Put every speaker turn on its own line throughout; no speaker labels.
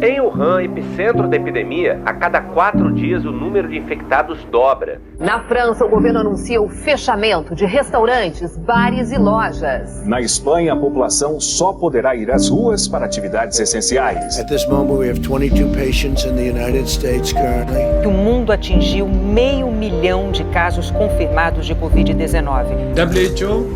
Em Wuhan, epicentro da epidemia, a cada 4 dias o número de infectados dobra.
Na França, o governo anuncia o fechamento de restaurantes, bares e lojas.
Na Espanha, a população só poderá ir às ruas para atividades essenciais.
At this moment, we have 22 patients in the United States currently.
O mundo atingiu 500 mil de casos confirmados de Covid-19.
WHO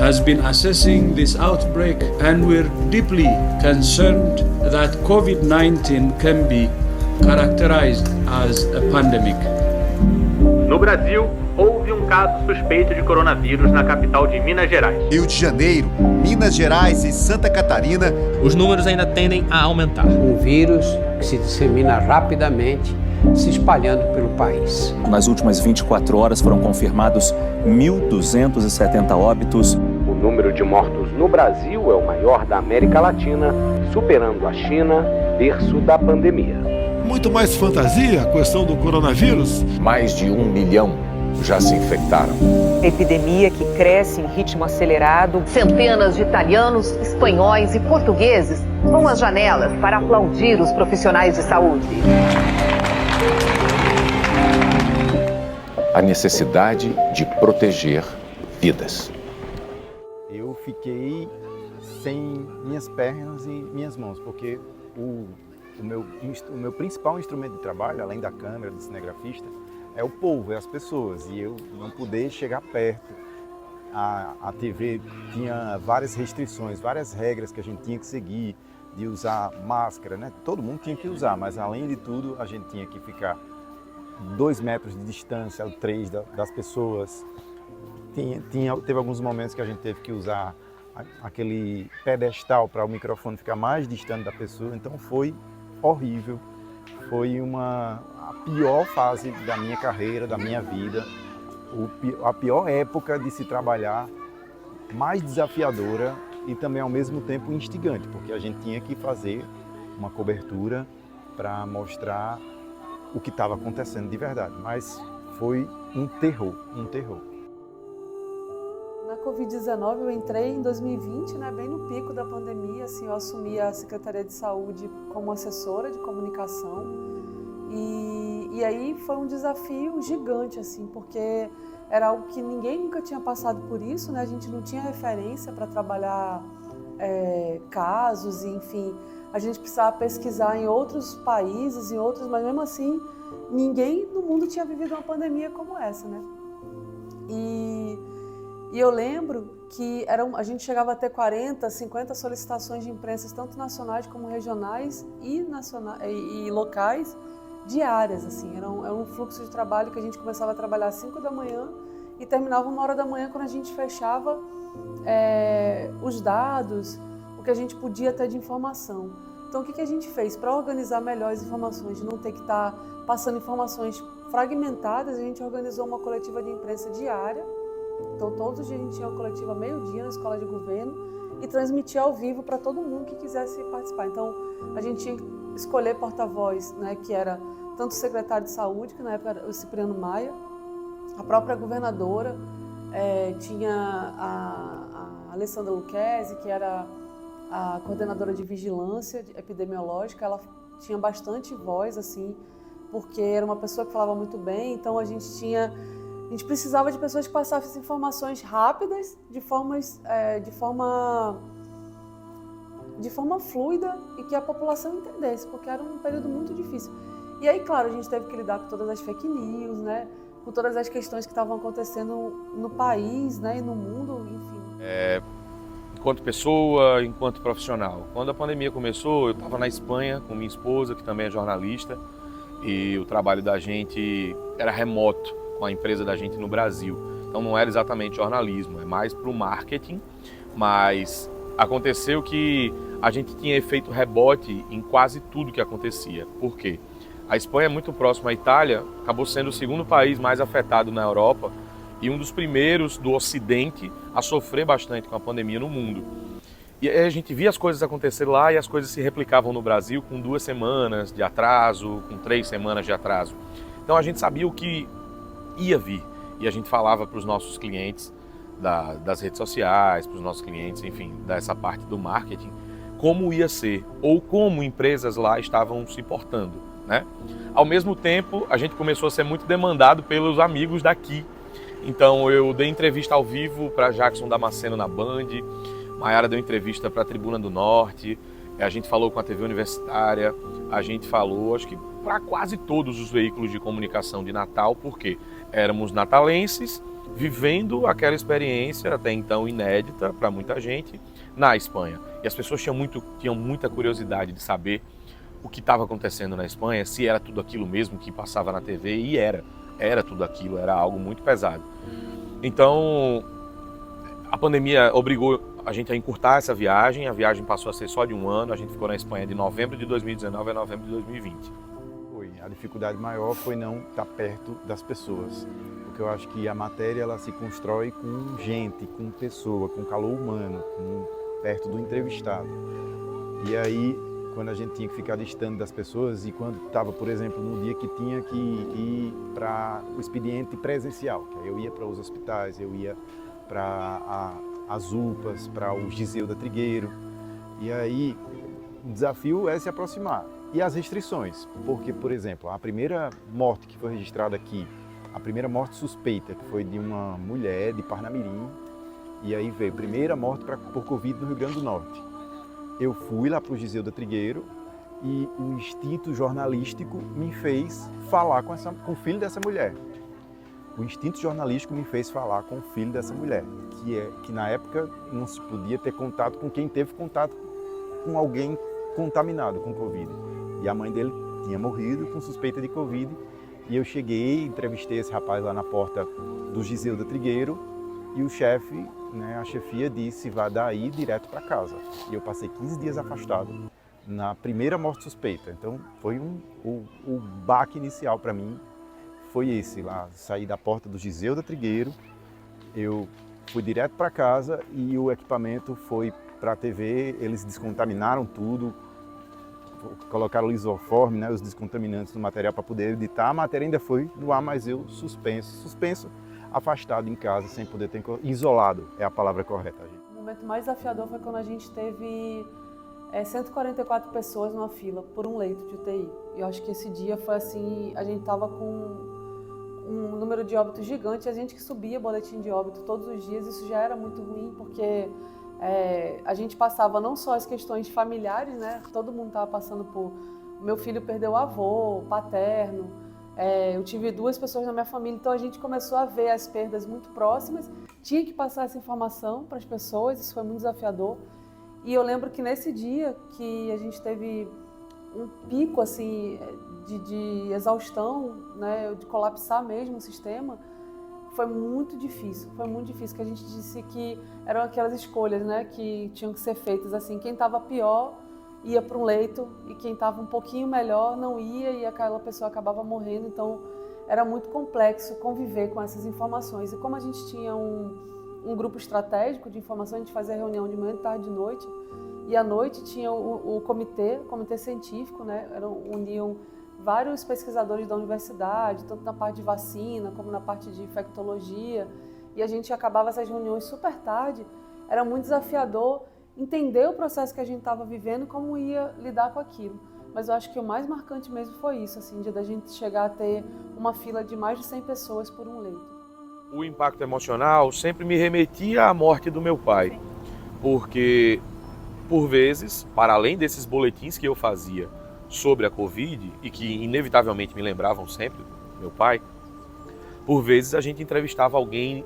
has been assessing this outbreak and we're deeply concerned that COVID-19 can be characterized as a pandemic.
No Brasil, houve um caso suspeito de coronavírus na capital de Minas Gerais.
Rio de Janeiro, Minas Gerais e Santa Catarina.
Os números ainda tendem a aumentar.
Um vírus que se dissemina rapidamente, se espalhando pelo país.
Nas últimas 24 horas foram confirmados 1.270 óbitos.
O número de mortos no Brasil é o maior da América Latina, superando a China, berço da pandemia.
Muito mais fantasia a questão do coronavírus.
Mais de 1 milhão já se infectaram.
Epidemia que cresce em ritmo acelerado.
Centenas de italianos, espanhóis e portugueses vão às janelas para aplaudir os profissionais de saúde.
A necessidade de proteger vidas.
Eu fiquei sem minhas pernas e minhas mãos, porque o meu principal instrumento de trabalho, além da câmera, do cinegrafista, é o povo, é as pessoas, e eu não poder chegar perto. A TV tinha várias restrições, várias regras que a gente tinha que seguir, de usar máscara, né? Todo mundo tinha que usar, mas além de tudo a gente tinha que ficar 2 metros de distância, ou 3 das pessoas. Teve alguns momentos que a gente teve que usar aquele pedestal para o microfone ficar mais distante da pessoa, então foi horrível. Foi a pior fase da minha carreira, da minha vida, a pior época de se trabalhar, mais desafiadora e também ao mesmo tempo instigante, porque a gente tinha que fazer uma cobertura para mostrar o que estava acontecendo de verdade, mas foi um terror, um terror.
Na Covid-19 eu entrei em 2020, né, bem no pico da pandemia, assim, eu assumi a Secretaria de Saúde como assessora de comunicação e aí foi um desafio gigante, assim, porque era algo que ninguém nunca tinha passado por isso, né, a gente não tinha referência para trabalhar casos, e, enfim, a gente precisava pesquisar em outros países, mas mesmo assim ninguém no mundo tinha vivido uma pandemia como essa, né? E eu lembro que a gente chegava a ter 40, 50 solicitações de imprensa, tanto nacionais como regionais e locais, diárias, assim. Era um fluxo de trabalho que a gente começava a trabalhar às 5 da manhã e terminava 1 hora da manhã, quando a gente fechava os dados, o que a gente podia ter de informação. Então, o que a gente fez? Para organizar melhor as informações, de não ter que estar passando informações fragmentadas, a gente organizou uma coletiva de imprensa diária. Então, todos os dias a gente tinha uma coletiva meio-dia na Escola de Governo e transmitia ao vivo para todo mundo que quisesse participar. Então, a gente tinha que escolher porta-voz, né, que era tanto o secretário de Saúde, que na época era o Cipriano Maia, a própria governadora, tinha a Alessandra Lucchesi, que era a coordenadora de vigilância epidemiológica. Ela tinha bastante voz, assim, porque era uma pessoa que falava muito bem, então a gente precisava de pessoas que passassem informações rápidas, de forma fluida e que a população entendesse, porque era um período muito difícil. E aí, claro, a gente teve que lidar com todas as fake news, né, com todas as questões que estavam acontecendo no país, né, e no mundo, enfim.
Enquanto pessoa, enquanto profissional. Quando a pandemia começou, eu estava na Espanha com minha esposa, que também é jornalista, e o trabalho da gente era remoto com a empresa da gente no Brasil. Então não era exatamente jornalismo, é mais para o marketing, mas aconteceu que a gente tinha efeito rebote em quase tudo que acontecia. Por quê? A Espanha é muito próxima à Itália, acabou sendo o 2º país mais afetado na Europa e um dos primeiros do Ocidente a sofrer bastante com a pandemia no mundo. E aí a gente via as coisas acontecerem lá e as coisas se replicavam no Brasil com 2 semanas de atraso, com 3 semanas de atraso. Então a gente sabia o que ia vir e a gente falava para os nossos clientes das redes sociais, para os nossos clientes, enfim, dessa parte do marketing, como ia ser ou como empresas lá estavam se portando, né? Ao mesmo tempo, a gente começou a ser muito demandado pelos amigos daqui. Então eu dei entrevista ao vivo para Jackson Damasceno na Band, Maiara deu entrevista para a Tribuna do Norte, a gente falou com a TV Universitária, a gente falou, acho que para quase todos os veículos de comunicação de Natal, porque éramos natalenses vivendo aquela experiência até então inédita para muita gente na Espanha. E as pessoas tinham muita curiosidade de saber o que estava acontecendo na Espanha, se era tudo aquilo mesmo que passava na TV, e era tudo aquilo, era algo muito pesado. Então, a pandemia obrigou a gente a encurtar essa viagem, a viagem passou a ser só de um ano, a gente ficou na Espanha de novembro de 2019 a novembro de 2020.
A dificuldade maior foi não estar perto das pessoas, porque eu acho que a matéria ela se constrói com gente, com pessoa, com calor humano, perto do entrevistado. E aí, quando a gente tinha que ficar distante das pessoas e quando estava, por exemplo, no dia que tinha que ir para o expediente presencial, que aí eu ia para os hospitais, eu ia para as UPAs, para o Giseu da Trigueiro, e aí o desafio é se aproximar. E as restrições, porque, por exemplo, a primeira morte que foi registrada aqui, a primeira morte suspeita, que foi de uma mulher de Parnamirim, e aí veio a primeira morte por Covid no Rio Grande do Norte. Eu fui lá para o Giseu da Trigueiro e o instinto jornalístico me fez falar com o filho dessa mulher. O instinto jornalístico me fez falar com o filho dessa mulher, que na época não se podia ter contato com quem teve contato com alguém contaminado com Covid. E a mãe dele tinha morrido com suspeita de Covid. E eu cheguei, entrevistei esse rapaz lá na porta do Giseu da Trigueiro e o chefe, a chefia disse, vai daí direto para casa. E eu passei 15 dias afastado na primeira morte suspeita. Então foi o baque inicial para mim, foi esse lá, saí da porta do Giseu da Trigueiro, eu fui direto para casa e o equipamento foi para a TV, eles descontaminaram tudo, colocaram lisoforme, os descontaminantes do material para poder editar. A matéria ainda foi no ar, mas eu suspenso, afastado em casa, sem poder ter... Isolado é a palavra correta.
O momento mais desafiador foi quando a gente teve 144 pessoas numa fila por um leito de UTI. Eu acho que esse dia foi assim, a gente estava com um número de óbitos gigante, a gente que subia boletim de óbito todos os dias, isso já era muito ruim, porque a gente passava não só as questões familiares, todo mundo estava passando por... Meu filho perdeu o avô, paterno, eu tive 2 pessoas na minha família, então a gente começou a ver as perdas muito próximas, tinha que passar essa informação para as pessoas, isso foi muito desafiador. E eu lembro que nesse dia que a gente teve um pico assim, de exaustão, de colapsar mesmo o sistema, foi muito difícil, que a gente disse que eram aquelas escolhas, que tinham que ser feitas assim, quem estava pior ia para um leito e quem estava um pouquinho melhor não ia e aquela pessoa acabava morrendo, então era muito complexo conviver com essas informações. E como a gente tinha um grupo estratégico de informação, a gente fazia reunião de manhã, de tarde, de noite, e à noite tinha o comitê científico, uniam vários pesquisadores da universidade, tanto na parte de vacina como na parte de infectologia, e a gente acabava essas reuniões super tarde. Era muito desafiador entender o processo que a gente estava vivendo e como ia lidar com aquilo. Mas eu acho que o mais marcante mesmo foi isso, assim, de da gente chegar a ter uma fila de mais de 100 pessoas por um leito.
O impacto emocional sempre me remetia à morte do meu pai, porque, por vezes, para além desses boletins que eu fazia sobre a Covid e que inevitavelmente me lembravam sempre do meu pai, por vezes a gente entrevistava alguém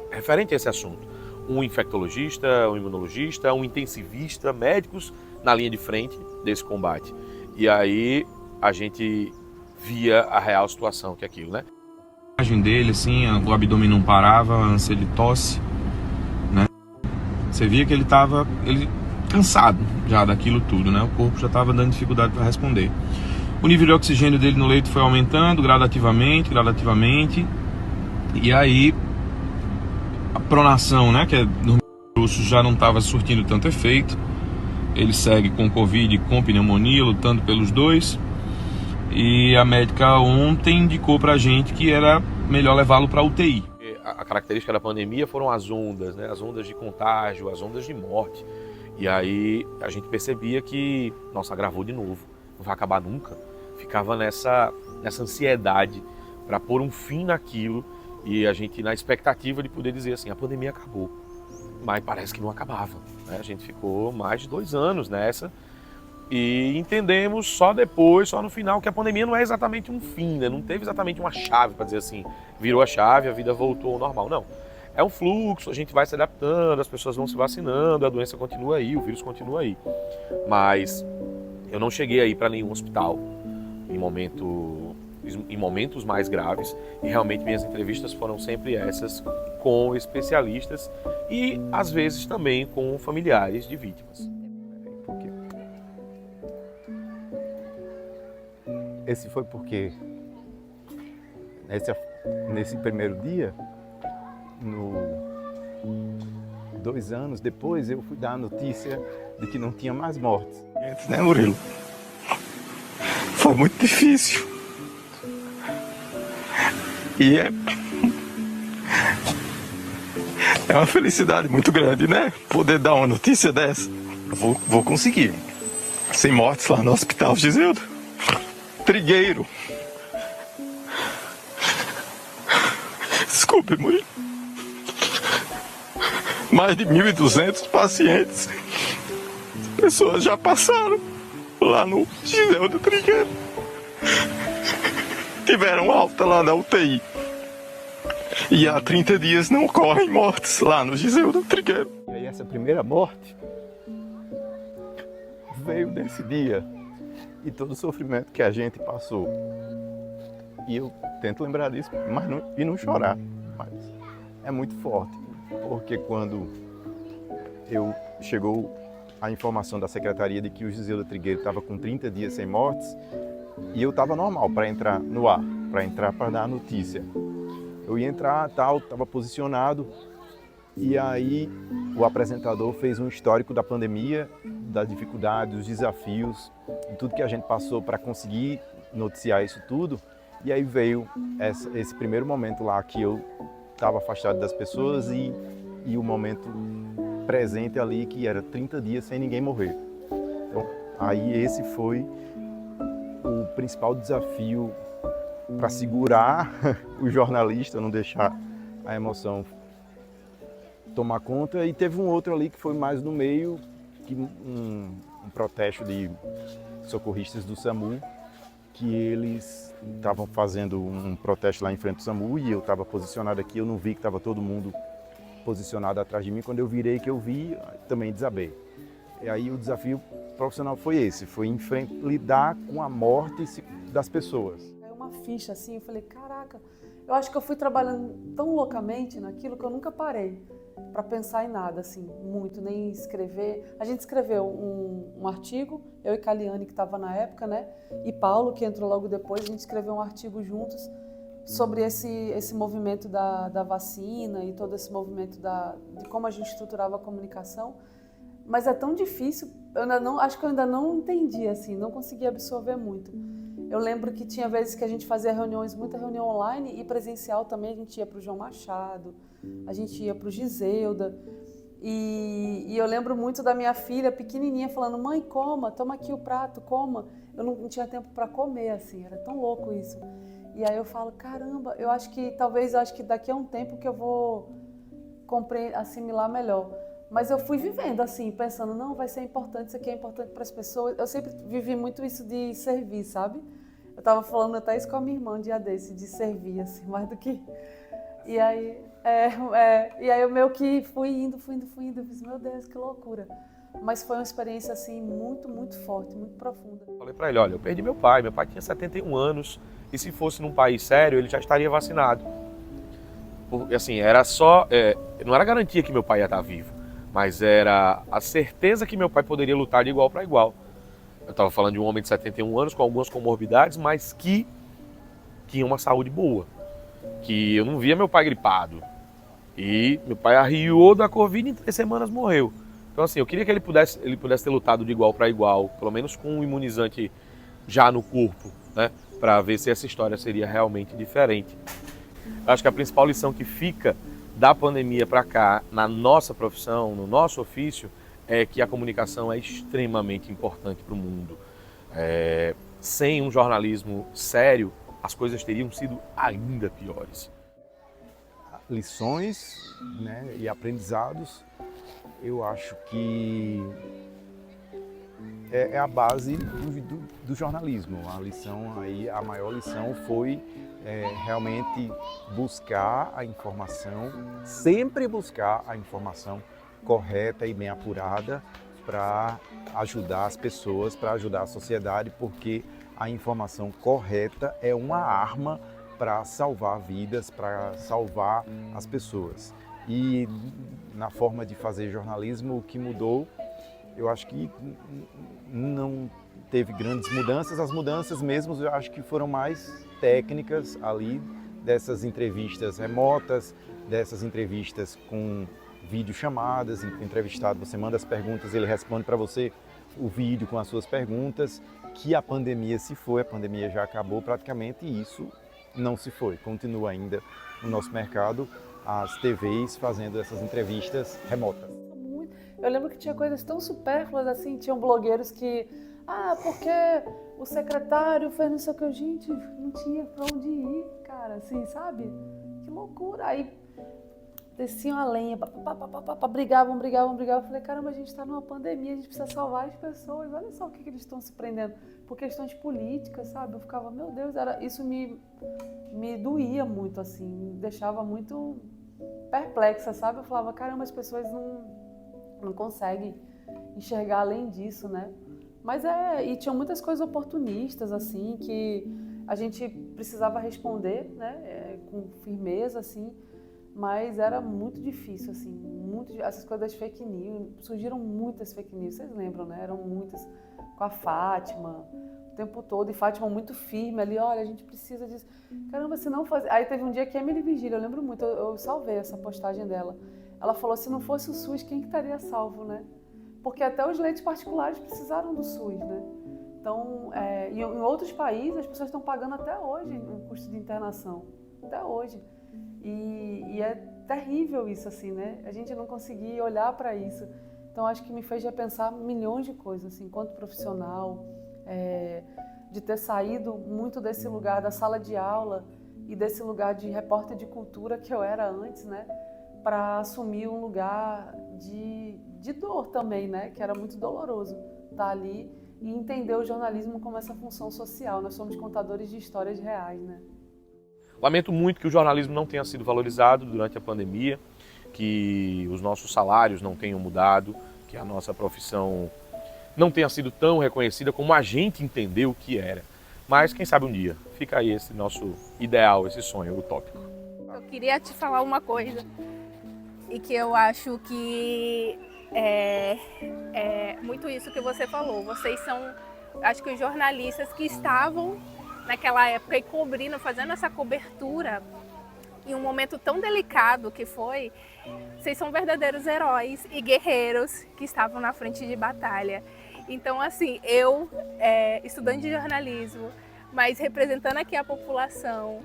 referente a esse assunto. Um infectologista, um imunologista, um intensivista, médicos na linha de frente desse combate. E aí a gente via a real situação que é aquilo, A
imagem dele, assim, o abdômen não parava, a ânsia de tosse, Você via que ele estava cansado já daquilo tudo, O corpo já estava dando dificuldade para responder. O nível de oxigênio dele no leito foi aumentando gradativamente, e aí a pronação, que é no grosso, já não estava surtindo tanto efeito. Ele segue com Covid e com pneumonia, lutando pelos dois. E a médica ontem indicou pra gente que era melhor levá-lo para UTI.
A característica da pandemia foram as ondas, as ondas de contágio, as ondas de morte. E aí a gente percebia que, nossa, agravou de novo, não vai acabar nunca. Ficava nessa ansiedade para pôr um fim naquilo e a gente na expectativa de poder dizer assim, a pandemia acabou. Mas parece que não acabava, né? A gente ficou mais de 2 anos nessa e entendemos só depois, só no final, que a pandemia não é exatamente um fim, né? Não teve exatamente uma chave para dizer assim, virou a chave, a vida voltou ao normal, não. É um fluxo, a gente vai se adaptando, as pessoas vão se vacinando, a doença continua aí, o vírus continua aí. Mas eu não cheguei aí para nenhum hospital em momentos mais graves e realmente minhas entrevistas foram sempre essas com especialistas e às vezes também com familiares de vítimas.
Esse foi porque nesse primeiro dia, 2 anos depois, eu fui dar a notícia de que não tinha mais mortes.
Né, Murilo? Foi muito difícil. E é uma felicidade muito grande, né? Poder dar uma notícia dessa. Eu vou conseguir. Sem mortes lá no Hospital Giseldo Trigueiro. Desculpe, Murilo. Mais de 1.200 pacientes. Pessoas já passaram lá no Giseldo Trigueiro. Tiveram alta lá na UTI. E há 30 dias não ocorrem mortes lá no Giseldo Trigueiro.
E aí essa primeira morte veio desse dia e todo o sofrimento que a gente passou. E eu tento lembrar disso, mas não chorar. Mas é muito forte, porque quando chegou a informação da secretaria de que o Giseldo Trigueiro estava com 30 dias sem mortes, e eu estava normal para entrar no ar, para dar a notícia. Eu ia entrar, estava posicionado, e aí o apresentador fez um histórico da pandemia, das dificuldades, dos desafios, de tudo que a gente passou para conseguir noticiar isso tudo. E aí veio esse primeiro momento lá que eu estava afastado das pessoas e o momento presente ali, que era 30 dias sem ninguém morrer. Então, aí esse foi o principal desafio para segurar o jornalista, não deixar a emoção tomar conta. E teve um outro ali que foi mais no meio, que um protesto de socorristas do SAMU, que eles estavam fazendo um protesto lá em frente ao SAMU e eu estava posicionado aqui, eu não vi que estava todo mundo posicionado atrás de mim. Quando eu virei, que eu vi, também desabei. E aí o desafio profissional foi esse, foi lidar com a morte das pessoas.
É uma ficha assim, eu falei, caraca, eu acho que eu fui trabalhando tão loucamente naquilo que eu nunca parei para pensar em nada, assim, muito, nem escrever. A gente escreveu um artigo, eu e Caliane, que estava na época, né, e Paulo, que entrou logo depois, a gente escreveu um artigo juntos sobre esse movimento da vacina e todo esse movimento de como a gente estruturava a comunicação. Mas é tão difícil, acho que eu ainda não entendi, assim, não consegui absorver muito. Eu lembro que tinha vezes que a gente fazia reuniões, muita reunião online e presencial também, a gente ia para o João Machado, a gente ia para o Giselda. E eu lembro muito da minha filha pequenininha falando, mãe, coma, toma aqui o prato, coma. Eu não tinha tempo para comer, assim, era tão louco isso. E aí eu falo, caramba, eu acho que daqui a um tempo que eu vou assimilar melhor. Mas eu fui vivendo assim, pensando, não, vai ser importante, isso aqui é importante para as pessoas. Eu sempre vivi muito isso de servir, sabe? Eu estava falando até isso com a minha irmã um dia desse, de servir, assim, mais do que... E aí eu meio que fui indo, eu fiz, meu Deus, que loucura. Mas foi uma experiência, assim, muito, muito forte, muito profunda.
Falei para ele, olha, eu perdi meu pai tinha 71 anos, e se fosse num país sério, ele já estaria vacinado. Porque, assim, era só... não era garantia que meu pai ia estar vivo, mas era a certeza que meu pai poderia lutar de igual para igual. Eu estava falando de um homem de 71 anos com algumas comorbidades, mas que tinha uma saúde boa. Que eu não via meu pai gripado. E meu pai arriou da Covid e em 3 semanas morreu. Então, assim, eu queria que ele pudesse ter lutado de igual para igual, pelo menos com um imunizante já no corpo, né? Para ver se essa história seria realmente diferente. Eu acho que a principal lição que fica da pandemia para cá, na nossa profissão, no nosso ofício, é que a comunicação é extremamente importante para o mundo. Sem um jornalismo sério, as coisas teriam sido ainda piores.
Lições, né, e aprendizados, eu acho que é a base do jornalismo. A maior lição foi realmente buscar a informação, sempre buscar a informação correta e bem apurada para ajudar as pessoas, para ajudar a sociedade, porque a informação correta é uma arma para salvar vidas, para salvar as pessoas. E na forma de fazer jornalismo, o que mudou, eu acho que não teve grandes mudanças. As mudanças mesmo, eu acho que foram mais técnicas ali, dessas entrevistas remotas, dessas entrevistas com videochamadas, entrevistado, você manda as perguntas, ele responde para você o vídeo com as suas perguntas, que a pandemia se foi, a pandemia já acabou praticamente e isso não se foi. Continua ainda no nosso mercado as TVs fazendo essas entrevistas remotas.
Eu lembro que tinha coisas tão supérfluas assim, tinham blogueiros que, porque o secretário fez não sei o que, gente, não tinha pra onde ir, cara, assim, sabe? Que loucura. Aí desciam a lenha, brigavam. Eu falei, caramba, a gente tá numa pandemia, a gente precisa salvar as pessoas, olha só o que eles estão se prendendo por questões políticas, sabe? Eu ficava, meu Deus, isso me doía muito, assim, me deixava muito perplexa, sabe? Eu falava, caramba, as pessoas não conseguem enxergar além disso, né? Mas e tinha muitas coisas oportunistas, assim, que a gente precisava responder, né? Com firmeza, assim, mas era muito difícil, assim, essas coisas das fake news, surgiram muitas fake news, vocês lembram, né? Eram muitas, com a Fátima, o tempo todo, e Fátima muito firme ali, olha, a gente precisa disso. Caramba, se não fazer... Aí teve um dia que a Emily Virgílio, eu lembro muito, eu salvei essa postagem dela. Ela falou, se não fosse o SUS, quem que estaria salvo, né? Porque até os leitos particulares precisaram do SUS, né? Então, em outros países, as pessoas estão pagando até hoje o custo de internação, até hoje. E é terrível isso, assim, né? A gente não conseguir olhar para isso. Então, acho que me fez repensar milhões de coisas, assim, enquanto profissional, de ter saído muito desse lugar da sala de aula e desse lugar de repórter de cultura que eu era antes, né? Para assumir um lugar de dor também, né? Que era muito doloroso estar ali e entender o jornalismo como essa função social. Nós somos contadores de histórias reais, né?
Lamento muito que o jornalismo não tenha sido valorizado durante a pandemia, que os nossos salários não tenham mudado, que a nossa profissão não tenha sido tão reconhecida como a gente entendeu que era. Mas quem sabe um dia. Fica aí esse nosso ideal, esse sonho utópico.
Eu queria te falar uma coisa e que eu acho que é muito isso que você falou. Vocês são, acho que os jornalistas que estavam naquela época e cobrindo, fazendo essa cobertura em um momento tão delicado que foi, vocês são verdadeiros heróis e guerreiros que estavam na frente de batalha. Então, assim, eu, estudante de jornalismo, mas representando aqui a população,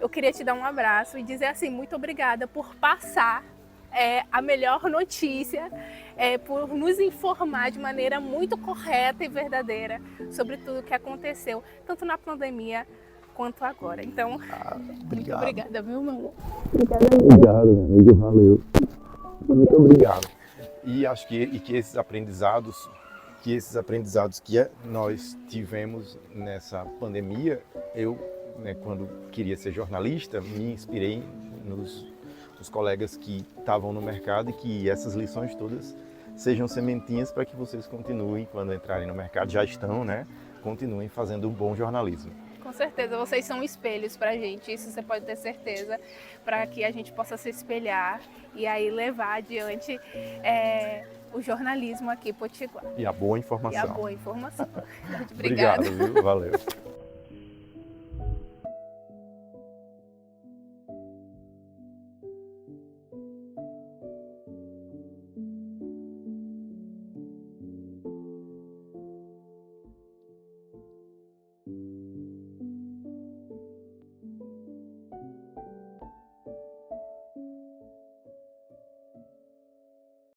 eu queria te dar um abraço e dizer assim, muito obrigada por passar a melhor notícia, por nos informar de maneira muito correta e verdadeira sobre tudo o que aconteceu, tanto na pandemia quanto agora. Então, muito obrigada, viu, meu amor?
Obrigado, meu amigo, valeu. Muito obrigado. E acho que esses aprendizados que nós tivemos nessa pandemia, eu, quando queria ser jornalista, me inspirei nos colegas que estavam no mercado e que essas lições todas sejam sementinhas para que vocês continuem, quando entrarem no mercado, já estão, né? Continuem fazendo um bom jornalismo.
Com certeza, vocês são espelhos pra gente, isso você pode ter certeza, para que a gente possa se espelhar e aí levar adiante o jornalismo aqui em Potiguar.
E a boa informação.
Obrigada.
Obrigado, viu? Valeu.